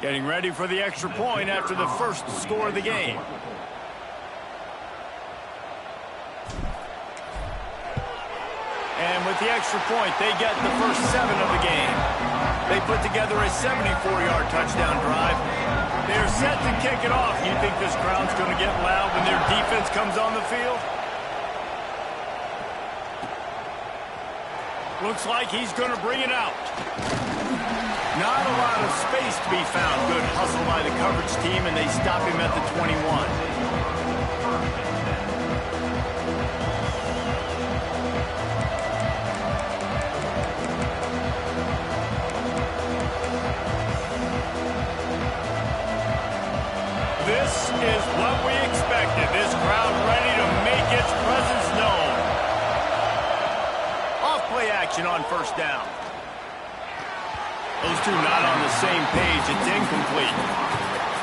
Getting ready for the extra point after the first score of the game. And with the extra point, they get the first 7 of the game. They put together a 74-yard touchdown drive. They're set to kick it off. You think this crowd's going to get loud when their defense comes on the field? Looks like he's going to bring it out. Not a lot of space to be found. Good hustle by the coverage team, and they stop him at the 21. This is what we expected. This crowd ready to make its presence known. Off-play action on first down. Those two not on the same page. It's incomplete.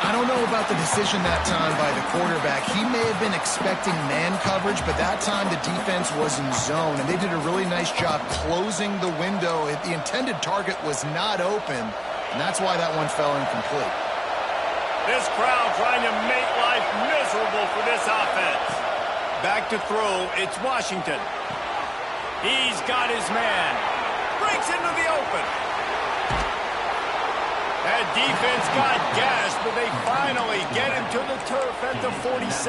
I don't know about the decision that time by the quarterback. He may have been expecting man coverage, but that time the defense was in zone, and they did a really nice job closing the window. The intended target was not open, and that's why that one fell incomplete. This crowd trying to make life miserable for this offense. Back to throw, it's Washington. He's got his man. Breaks into the open. That defense got gashed, but they finally get him to the turf at the 47.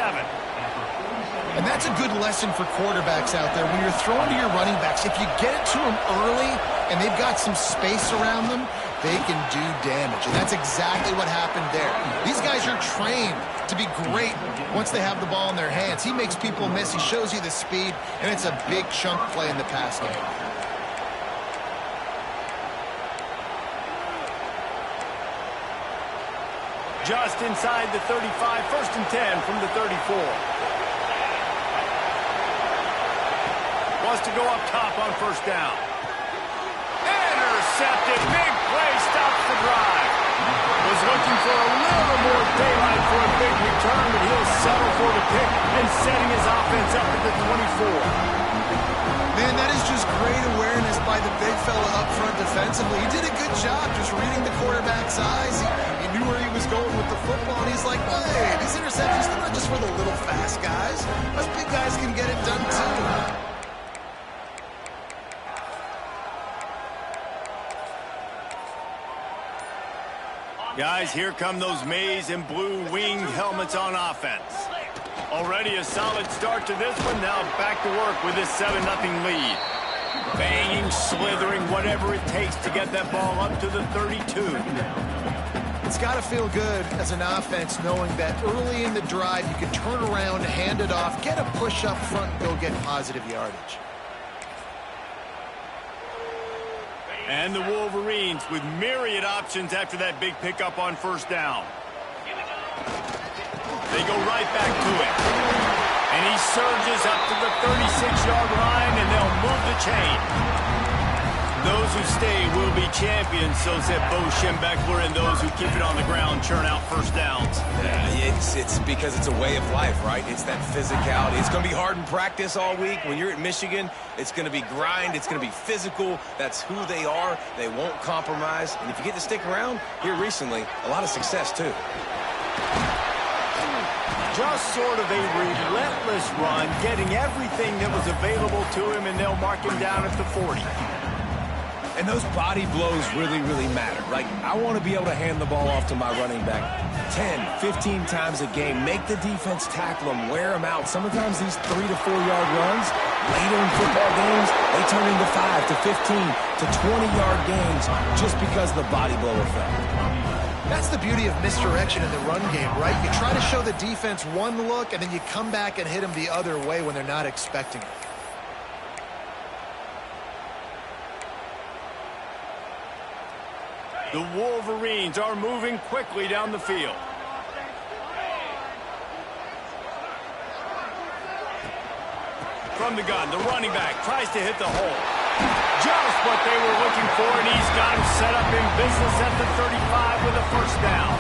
And that's a good lesson for quarterbacks out there. When you're throwing to your running backs, if you get it to them early and they've got some space around them, they can do damage. And that's exactly what happened there. These guys are trained to be great once they have the ball in their hands. He makes people miss. He shows you the speed, and it's a big chunk play in the pass game. Just inside the 35, 1st and 10 from the 34. Wants to go up top on first down. Intercepted. Big play stops the drive. Was looking for a little more daylight for a big return, but he'll settle for the pick and setting his offense up at the 24. Man, that is just great awareness by the big fella up front defensively. He did a good job just reading the quarterback's eyes. He knew where he was going with the football, and he's like, hey, these interceptions, they're not just for the little fast guys. Us big guys can get it done too. Guys, here come those maize and blue winged helmets on offense. Already a solid start to this one. Now back to work with this 7-0 lead. Banging, slithering, whatever it takes to get that ball up to the 32. It's got to feel good as an offense knowing that early in the drive you can turn around, hand it off, get a push up front, and go get positive yardage. And the Wolverines with myriad options after that big pickup on first down. They go right back to it. And he surges up to the 36-yard line, and they'll move the chain. Those who stay will be champions, so said Bo Schembechler, and those who keep it on the ground churn out first downs. Yeah, it's because it's a way of life, right? It's that physicality. It's going to be hard in practice all week. When you're at Michigan, it's going to be grind. It's going to be physical. That's who they are. They won't compromise. And if you get to stick around, here recently, a lot of success, too. Just sort of a relentless run, getting everything that was available to him, and they'll mark him down at the 40. And those body blows really, really matter. Like, I want to be able to hand the ball off to my running back 10, 15 times a game. Make the defense tackle them, wear them out. Sometimes these 3 to 4 yard runs, later in football games, they turn into 5 to 15 to 20-yard gains just because of the body blow effect. That's the beauty of misdirection in the run game, right? You try to show the defense one look, and then you come back and hit them the other way when they're not expecting it. The Wolverines are moving quickly down the field. From the gun, the running back tries to hit the hole. Just what they were looking for, and he's got him set up in business at the 35 with a first down.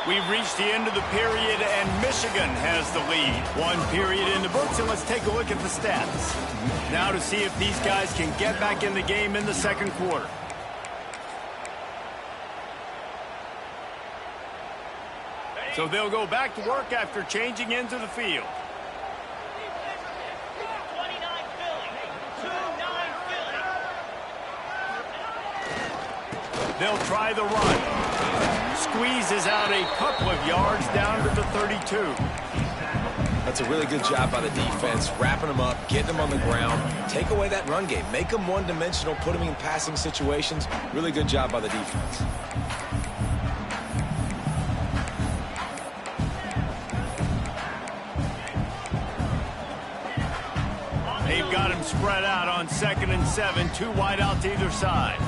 We've reached the end of the period, and Michigan Michigan has the lead. One period in the books, and let's take a look at the stats. Now to see if these guys can get back in the game in the second quarter. So they'll go back to work after changing into the field. They'll try the run. Squeezes out a couple of yards down to the 32. That's a really good job by the defense, wrapping them up, getting them on the ground. Take away that run game. Make them one-dimensional, put them in passing situations. Really good job by the defense. They've got him spread out on 2nd and 7, 2 wide out to either side.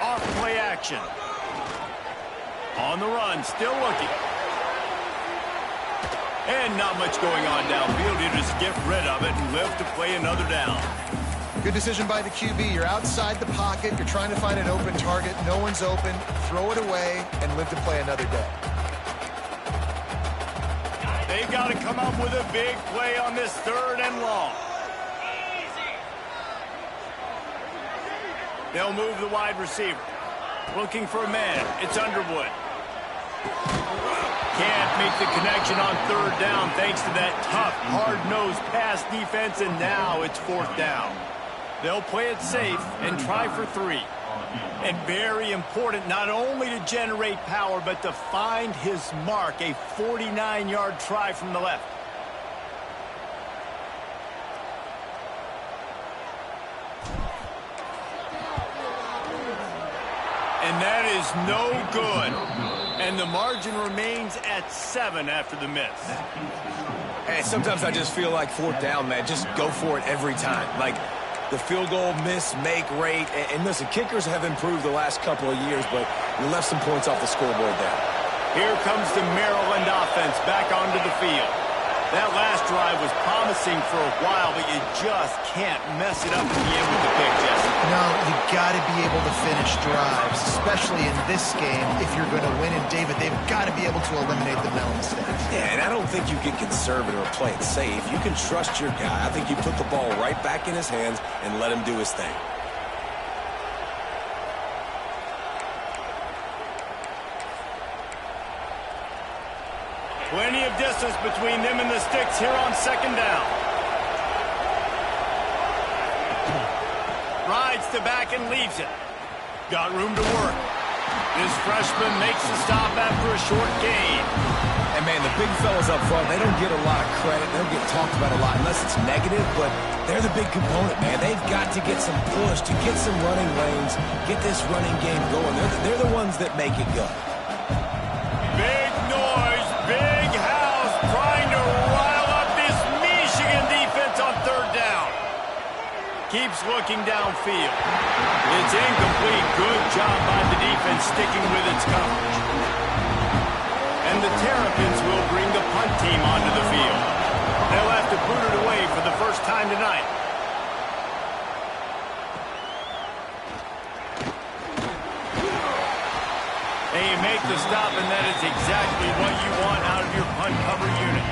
Off play action. On the run, still looking. And not much going on downfield. You just get rid of it and live to play another down. Good decision by the QB. You're outside the pocket. You're trying to find an open target. No one's open. Throw it away and live to play another day. They've got to come up with a big play on this 3rd and long. They'll move the wide receiver. Looking for a man. It's Underwood. Can't make the connection on 3rd down thanks to that tough, hard-nosed pass defense, and now it's 4th down. They'll play it safe and try for 3. And very important not only to generate power, but to find his mark, a 49-yard try from the left. And that is no good. And the margin remains at 7 after the miss. Hey, sometimes I just feel like 4th down, man. Just go for it every time. Like the field goal miss, make rate. And listen, kickers have improved the last couple of years, but you left some points off the scoreboard there. Here comes the Maryland offense back onto the field. That last drive was promising for a while, but you just can't mess it up at the end with the pick, Jesse. No, you got to be able to finish drives, especially in this game. If you're going to win, and David, they've got to be able to eliminate the mental mistakes. Yeah, and I don't think you get conservative or play it safe. You can trust your guy. I think you put the ball right back in his hands and let him do his thing. Plenty of distance between them and the sticks here on 2nd down. Rides to back and leaves it. Got room to work. This freshman makes the stop after a short gain. And, man, the big fellas up front, they don't get a lot of credit. They don't get talked about a lot unless it's negative, but they're the big component, man. They've got to get some push, to get some running lanes, get this running game going. They're the ones that make it go. Big noise, big house, trying to rile up this Michigan defense on 3rd down. Keeps looking downfield. It's incomplete. Good job by the defense sticking with its coverage. And the Terrapins will bring the punt team onto the field. They'll have to boot it away for the first time tonight. And you make the stop, and that is exactly what you want out of your punt cover unit.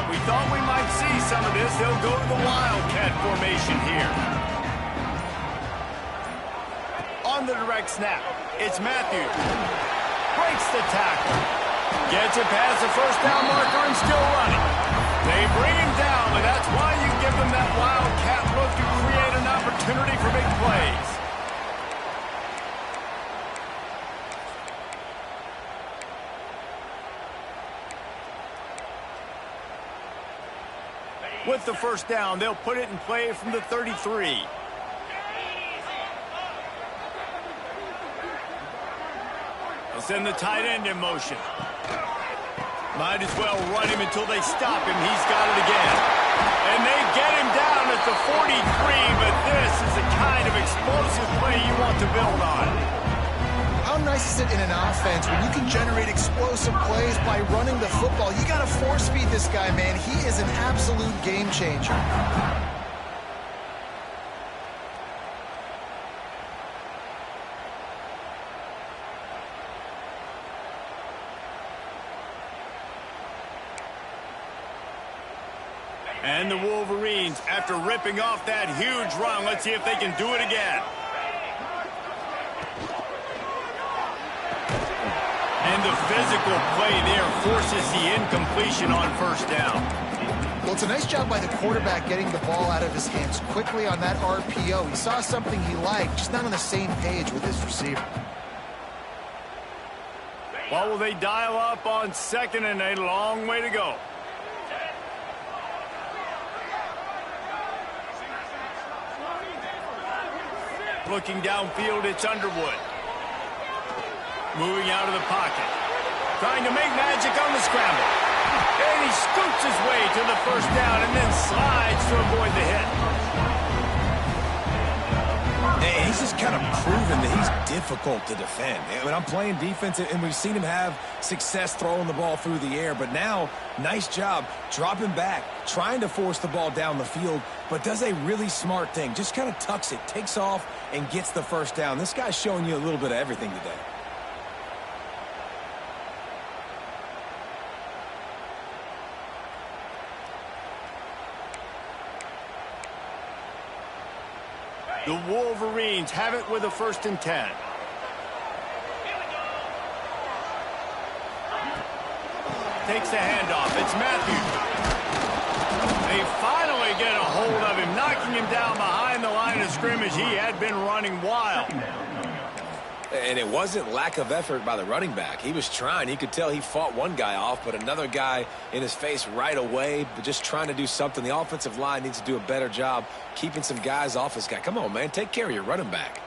We thought we might see some of this. They'll go to the Wildcat formation here. On the direct snap, it's Matthews. Breaks the tackle. Gets it past the 1st down marker and still running. They bring him down, and that's why you give them that Wildcat look to create an opportunity for big plays. With the 1st down, they'll put it in play from the 33. They'll send the tight end in motion. Might as well run him until they stop him. He's got it again. And they get him down at the 43, but this is the kind of explosive play you want to build on. How nice misses it in an offense, when you can generate explosive plays by running the football, you got to force feed this guy, man. He is an absolute game changer. And the Wolverines, after ripping off that huge run, let's see if they can do it again. And the physical play there forces the incompletion on first down. Well, it's a nice job by the quarterback getting the ball out of his hands quickly on that RPO. He saw something he liked, just not on the same page with his receiver. Well, will they dial up on second and a long way to go? Looking downfield, it's Underwood. Moving out of the pocket. Trying to make magic on the scramble. And he scoots his way to the first down and then slides to avoid the hit. And he's just kind of proven that he's difficult to defend. When I'm playing defense, and we've seen him have success throwing the ball through the air, but now, nice job dropping back, trying to force the ball down the field, but does a really smart thing. Just kind of tucks it, takes off, and gets the first down. This guy's showing you a little bit of everything today. The Wolverines have it with a 1st and 10. Takes the handoff. It's Matthews. They finally get a hold of him, knocking him down behind the line of scrimmage. He had been running wild. And it wasn't lack of effort by the running back. He was trying. He could tell he fought one guy off, but another guy in his face right away, but just trying to do something. The offensive line needs to do a better job keeping some guys off this guy. Come on, man. Take care of your running back.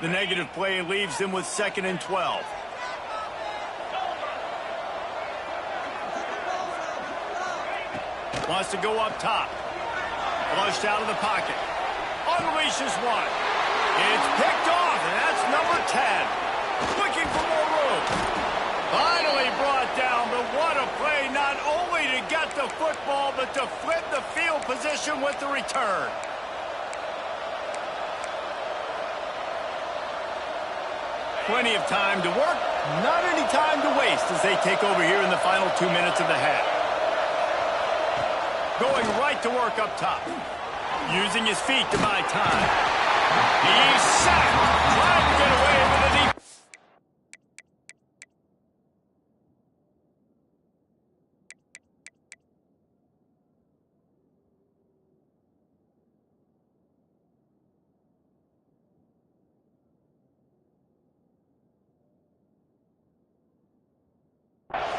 The negative play leaves them with 2nd and 12. Wants to go up top. Flushed out of the pocket. Unleashes one. It's picked off, and that's number 10. Looking for more room. Finally brought down, but what a play, not only to get the football, but to flip the field position with the return. Plenty of time to work, not any time to waste as they take over here in the final 2 minutes of the half. Going right to work up top. Using his feet to buy time. He's sacked. Trying to get away with the defense.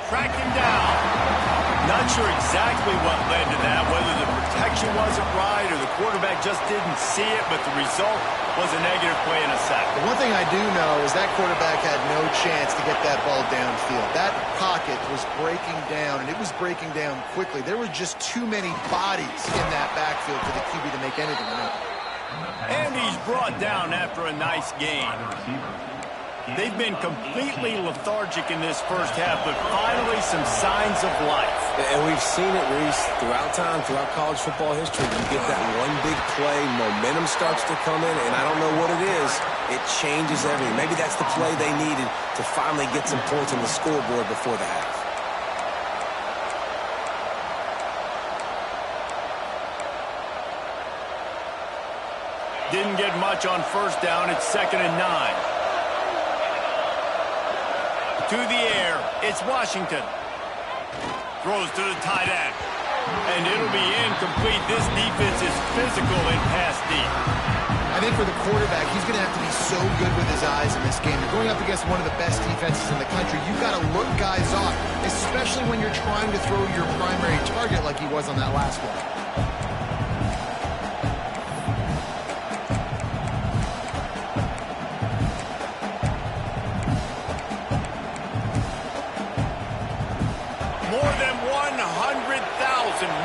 Tracked him down. Not sure exactly what led to that, whether the protection wasn't right or the quarterback just didn't see it, but the result was a negative play and a sack. The one thing I do know is that quarterback had no chance to get that ball downfield. That pocket was breaking down, and it was breaking down quickly. There were just too many bodies in that backfield for the QB to make anything happen. And he's brought down after a nice gain. They've been completely lethargic in this first half, but finally some signs of life. And we've seen it, Reese, throughout time, throughout college football history. You get that one big play, momentum starts to come in, and I don't know what it is. It changes everything. Maybe that's the play they needed to finally get some points on the scoreboard before the half. Didn't get much on first down. It's 2nd and 9. To the air, it's Washington. Throws to the tight end. And it'll be incomplete. This defense is physical and pass deep. I think for the quarterback, he's going to have to be so good with his eyes in this game. You're going up against one of the best defenses in the country. You've got to look guys off, especially when you're trying to throw your primary target like he was on that last one.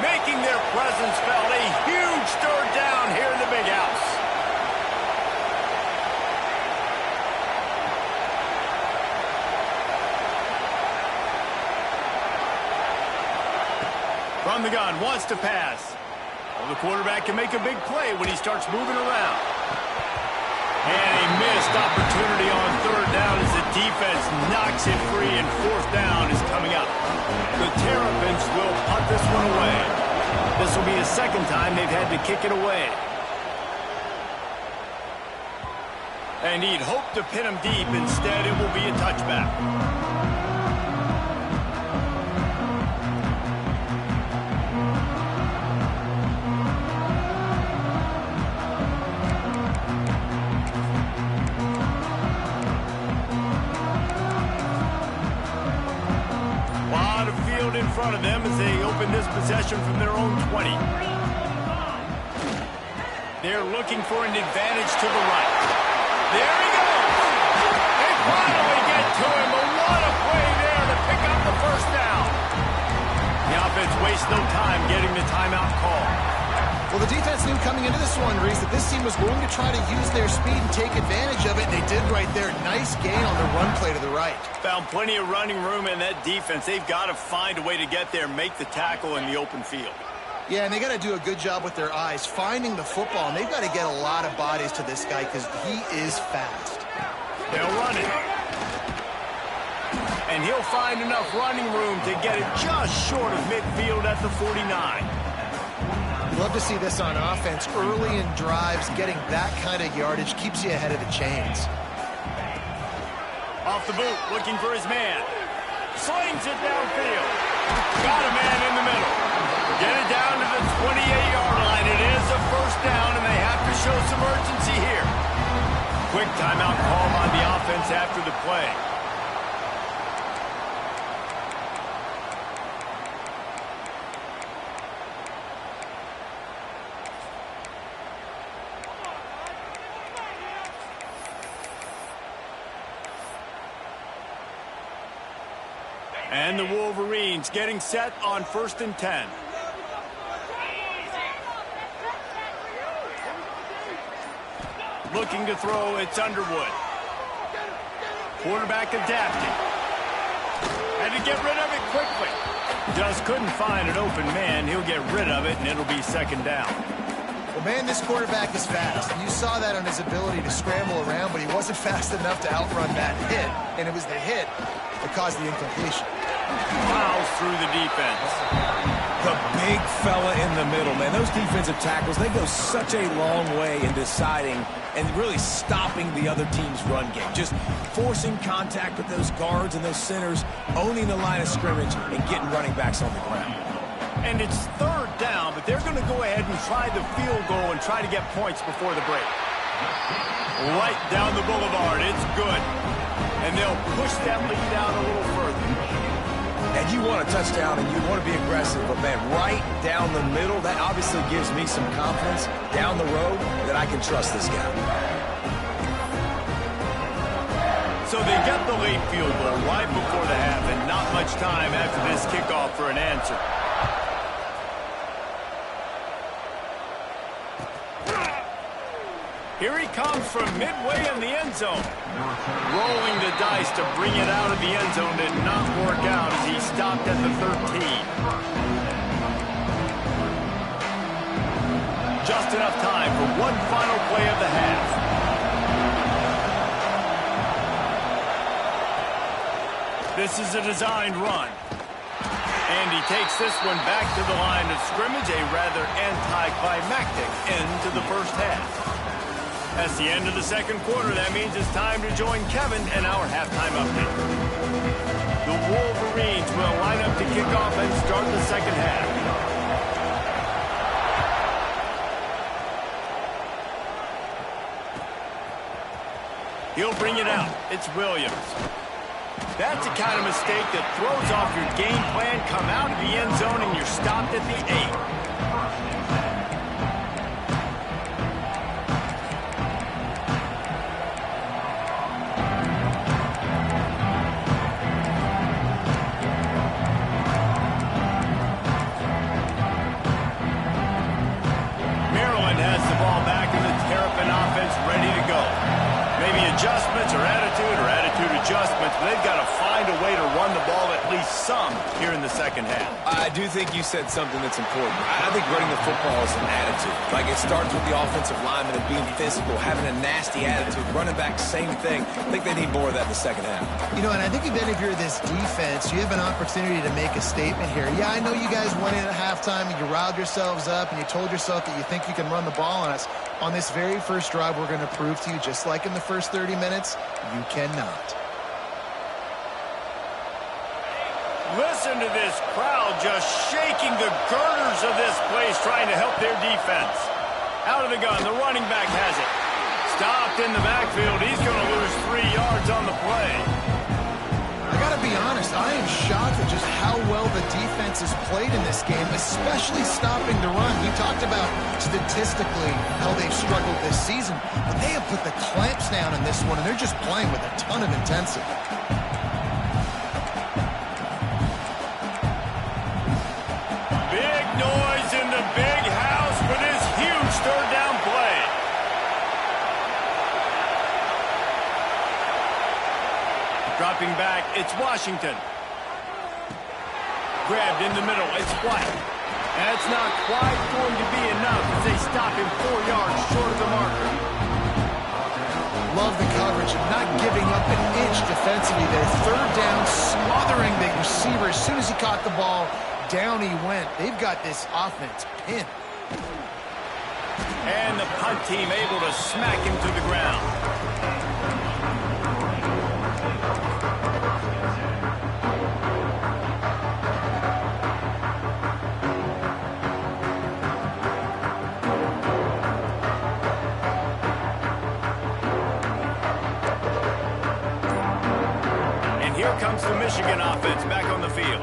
Making their presence felt. A huge third down here in the big house. From the gun, wants to pass. Well, the quarterback can make a big play when he starts moving around. And a missed opportunity on third down as the defense knocks it free, and fourth down is coming up. The Terrapins will punt this one away. This will be the second time they've had to kick it away. And he'd hoped to pin him deep. Instead, it will be a touchback. In front of them as they open this possession from their own 20. They're looking for an advantage to the right. There he goes! They finally get to him, but what a play there to pick up the first down. The offense wastes no time getting the timeout call. Well, the defense knew coming into this one, Reese, that this team was going to try to use their speed and take advantage of it, and they did right there. Nice gain on the run play to the right. Found plenty of running room in that defense. They've got to find a way to get there, make the tackle in the open field. Yeah, and they got to do a good job with their eyes, finding the football, and they've got to get a lot of bodies to this guy because he is fast. They'll run it. And he'll find enough running room to get it just short of midfield at the 49. Love to see this on offense. Early in drives, getting that kind of yardage keeps you ahead of the chains. Off the boot, looking for his man. Slings it downfield. Got a man in the middle. Get it down to the 28-yard line. It is a first down, and they have to show some urgency here. Quick timeout call on the offense after the play. And the Wolverines getting set on 1st and 10. Looking to throw, it's Underwood. Quarterback adapting. Had to get rid of it quickly. Just couldn't find an open man. He'll get rid of it, and it'll be second down. Well, man, this quarterback is fast. And you saw that on his ability to scramble around, but he wasn't fast enough to outrun that hit. And it was the hit that caused the incompletion. Fouls through the defense. The big fella in the middle, man. Those defensive tackles, they go such a long way in deciding and really stopping the other team's run game. Just forcing contact with those guards and those centers, owning the line of scrimmage, and getting running backs on the ground. And it's third down, but they're going to go ahead and try the field goal and try to get points before the break. Right down the boulevard. It's good. And they'll push that lead out a little further. And you want a touchdown and you want to be aggressive, but man, right down the middle, that obviously gives me some confidence down the road that I can trust this guy. So they get the late field goal right before the half, and not much time after this kickoff for an answer. Here he comes from midway in the end zone. Rolling the dice to bring it out of the end zone did not work out as he stopped at the 13. Just enough time for one final play of the half. This is a designed run. And he takes this one back to the line of scrimmage, a rather anticlimactic end to the first half. That's the end of the second quarter. That means it's time to join Kevin in our halftime update. The Wolverines will line up to kick off and start the second half. He'll bring it out. It's Williams. That's the kind of mistake that throws off your game plan. Come out of the end zone and you're stopped at the 8. Adjustments or attitude adjustments, but they've got to find a way to run the ball at least some here in the second half. I do think you said something that's important. I think running the football is an attitude. Like, it starts with the offensive lineman and being physical, having a nasty attitude. Running back, same thing. I think they need more of that in the second half. You know, and I think even if you're this defense, you have an opportunity to make a statement here. Yeah, I know you guys went in at halftime and you riled yourselves up and you told yourself that you think you can run the ball on us. On this very first drive, we're going to prove to you, just like in the first 30 minutes, you cannot. Listen to this crowd just shaking the girders of this place, trying to help their defense. Out of the gun, the running back has it. Stopped in the backfield. He's going to lose 3 yards on the play. I got to be honest, I am shocked at just how well the defense has played in this game, especially stopping the run. We talked about statistically how they've struggled this season, but they have put the clamps down in this one, and they're just playing with a ton of intensity. Big noise in the big house for this huge third down play. Dropping back, it's Washington. Grabbed in the middle, it's White. That's not quite going to be enough as they stop him 4 yards short of the marker. Love the coverage, not giving up an inch defensively there. Third down, smothering the receiver. As soon as he caught the ball, down he went. They've got this offense pinned. And the punt team able to smack him to the ground. Here comes the Michigan offense back on the field.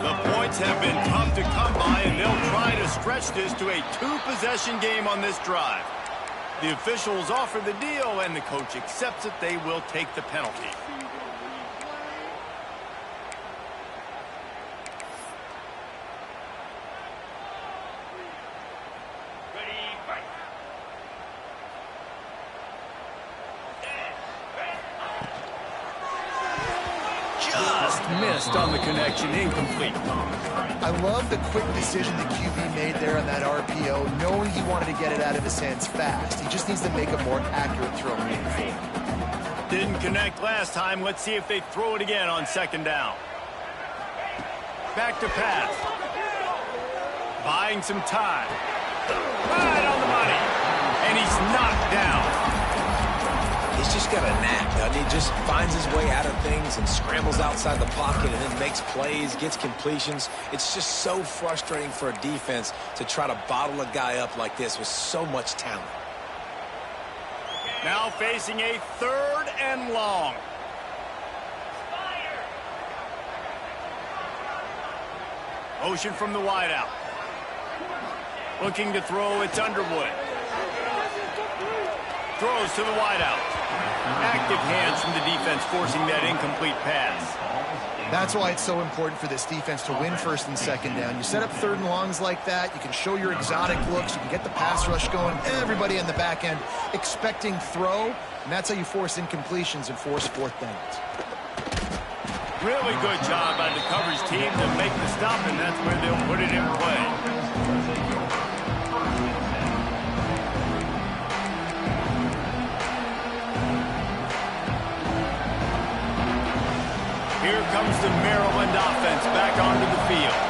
The points have been tough to come by, and they'll try to stretch this to a 2-possession game on this drive. The officials offer the deal, and the coach accepts it. They will take the penalty. Missed on the connection, incomplete. I love the quick decision the QB made there on that RPO, knowing he wanted to get it out of his hands fast. He just needs to make a more accurate throw moving forward. Didn't connect last time. Let's see if they throw it again on second down. Back to pass. Buying some time. Right on the money. And he's knocked down. He's just got a knack. He just finds his way out of things and scrambles outside the pocket and then makes plays, gets completions. It's just so frustrating for a defense to try to bottle a guy up like this with so much talent. Now facing a 3rd and long. Motion from the wideout. Looking to throw, it's Underwood. Throws to the wideout. Active hands from the defense forcing that incomplete pass. That's why it's so important for this defense to win first and second down. You set up 3rd and longs like that, you can show your exotic looks, you can get the pass rush going, everybody in the back end expecting throw, and that's how you force incompletions and force 4th downs. Really good job by the coverage team to make the stop, and that's where they'll put it in play. Here comes the Maryland offense back onto the field.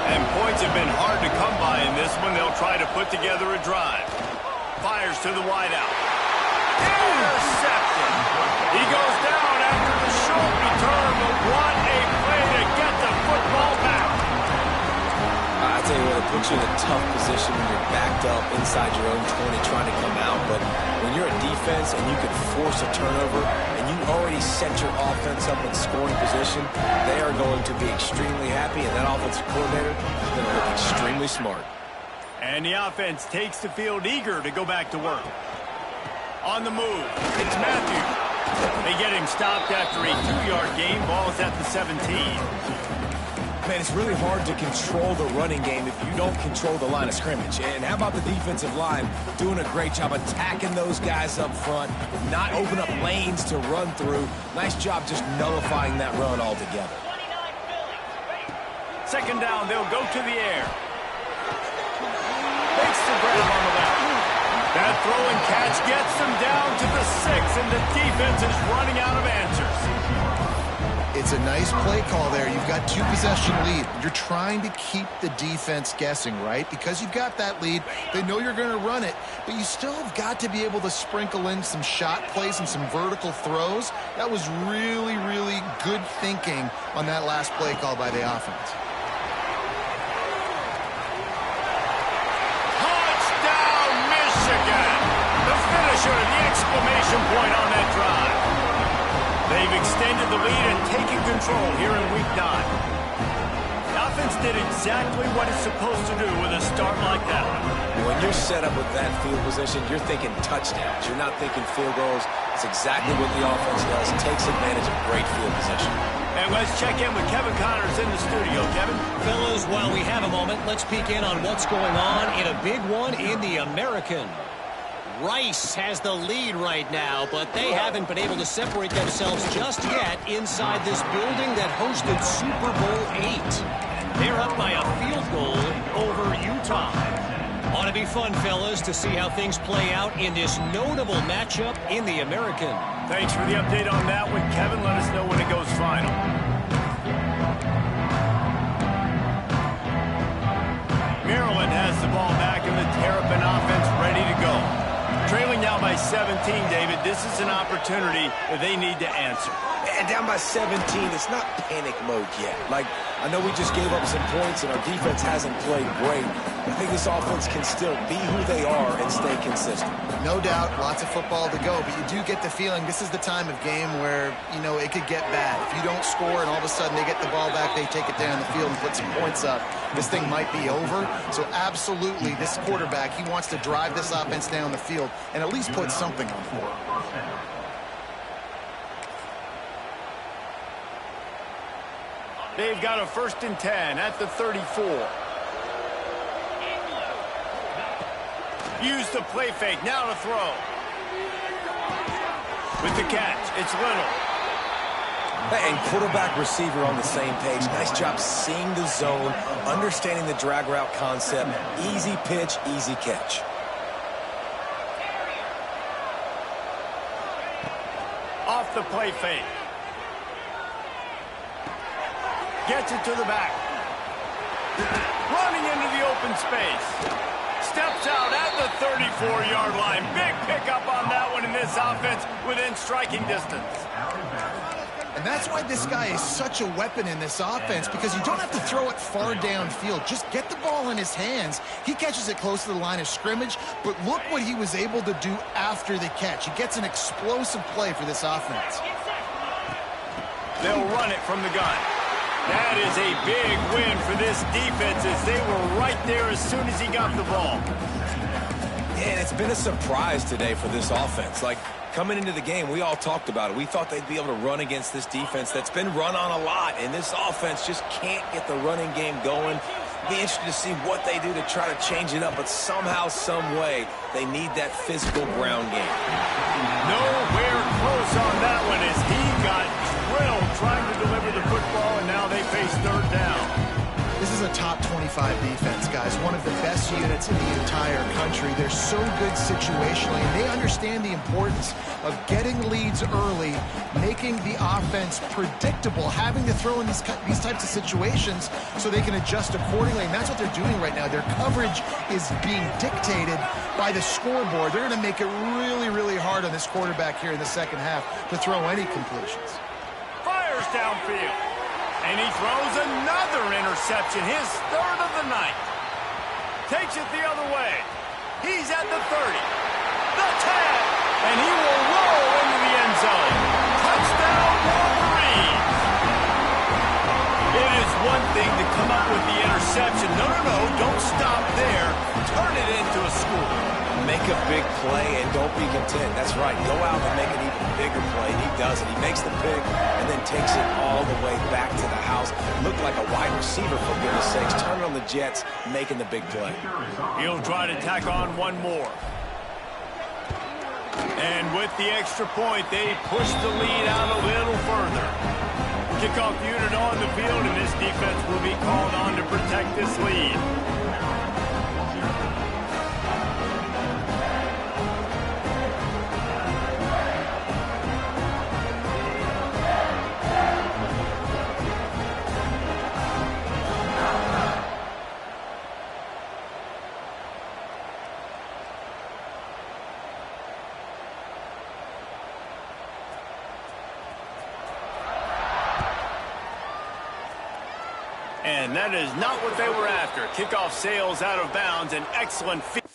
And points have been hard to come by in this one. They'll try to put together a drive. Fires to the wideout. Intercepted. He goes down after the short return, but what a play to get the football back. I tell you what, it puts you in a tough position when you're backed up inside your own 20 trying to come out. But when you're a defense and you can force a turnover and you already set your offense up in scoring position, they are going to be extremely happy, and that offensive coordinator is going to look extremely smart. And the offense takes the field eager to go back to work. On the move, it's Matthews. They get him stopped after a 2-yard gain. Ball is at the 17. Man, it's really hard to control the running game if you don't control the line of scrimmage. And how about the defensive line doing a great job attacking those guys up front, not open up lanes to run through. Nice job just nullifying that run altogether. Second down, they'll go to the air. Makes the grab on the left. That throw and catch gets them down to the 6, and the defense is running out of answers. It's a nice play call there. You've got 2-possession lead. You're trying to keep the defense guessing, right? Because you've got that lead, they know you're going to run it, but you still have got to be able to sprinkle in some shot plays and some vertical throws. That was really, really good thinking on that last play call by the offense. Touchdown, Michigan! The finisher, the exclamation point on that drive. They've extended the lead and taken control here in Week 9. The offense did exactly what it's supposed to do with a start like that. When you're set up with that field position, you're thinking touchdowns. You're not thinking field goals. It's exactly what the offense does. It takes advantage of great field position. And let's check in with Kevin Connors in the studio. Kevin? Fellas, while we have a moment, let's peek in on what's going on in a big one in the American. Rice has the lead right now, but they haven't been able to separate themselves just yet inside this building that hosted Super Bowl 8. They're up by a field goal over Utah. Ought to be fun, fellas, to see how things play out in this notable matchup in the American. Thanks for the update on that one, Kevin. Let us know when it goes final. Maryland has the ball back in the Terrapin offense ready to go. Trailing now by 17, David. This is an opportunity that they need to answer. And down by 17, it's not panic mode yet. Like, I know we just gave up some points and our defense hasn't played great. I think this offense can still be who they are and stay consistent. No doubt, lots of football to go, but you do get the feeling this is the time of game where, you know, it could get bad. If you don't score and all of a sudden they get the ball back, they take it down the field and put some points up, this thing might be over. So absolutely, this quarterback, he wants to drive this offense down the field and at least put something on the board. They've got a 1st and 10 at the 34. Use the play fake, now to throw. With the catch, it's Little. And quarterback receiver on the same page. Nice job seeing the zone, understanding the drag route concept. Easy pitch, easy catch. Off the play fake. Gets it to the back. Running into the open space. Steps out at the 34-yard line. Big pickup on that one in this offense within striking distance. And that's why this guy is such a weapon in this offense, because you don't have to throw it far downfield. Just get the ball in his hands. He catches it close to the line of scrimmage, but look what he was able to do after the catch. He gets an explosive play for this offense. They'll run it from the gun. That is a big win for this defense as they were right there as soon as he got the ball. And it's been a surprise today for this offense. Like, coming into the game, we all talked about it. We thought they'd be able to run against this defense that's been run on a lot, and this offense just can't get the running game going. Be interested to see what they do to try to change it up, but somehow, some way, they need that physical ground game. Nowhere close on that one as he got drilled trying to deliver the football, and now they face 3rd down. This is a top 25 defense, guys. One of the best units in the entire country. They're so good situationally, and they understand the importance of getting leads early, making the offense predictable, having to throw in these types of situations so they can adjust accordingly. And that's what they're doing right now. Their coverage is being dictated by the scoreboard. They're going to make it really, really hard on this quarterback here in the second half to throw any completions. Fires downfield. And he throws another interception, his 3rd of the night. Takes it the other way. He's at the 30. The 10. And he will roll into the end zone. Touchdown, Wolverines. It is one thing to come up with the interception. No, don't stop there. Turn it into a score. Make a big play and don't be content. That's right. Go out and make an even bigger play. He does it. He makes the pick and then takes it all the way back to the house. Looked like a wide receiver, for goodness sakes. Turning on the Jets, making the big play. He'll try to tack on one more. And with the extra point, they push the lead out a little further. Kickoff unit on the field, and this defense will be called on to protect this lead. And that is not what they were after. Kickoff sails out of bounds, an excellent feat.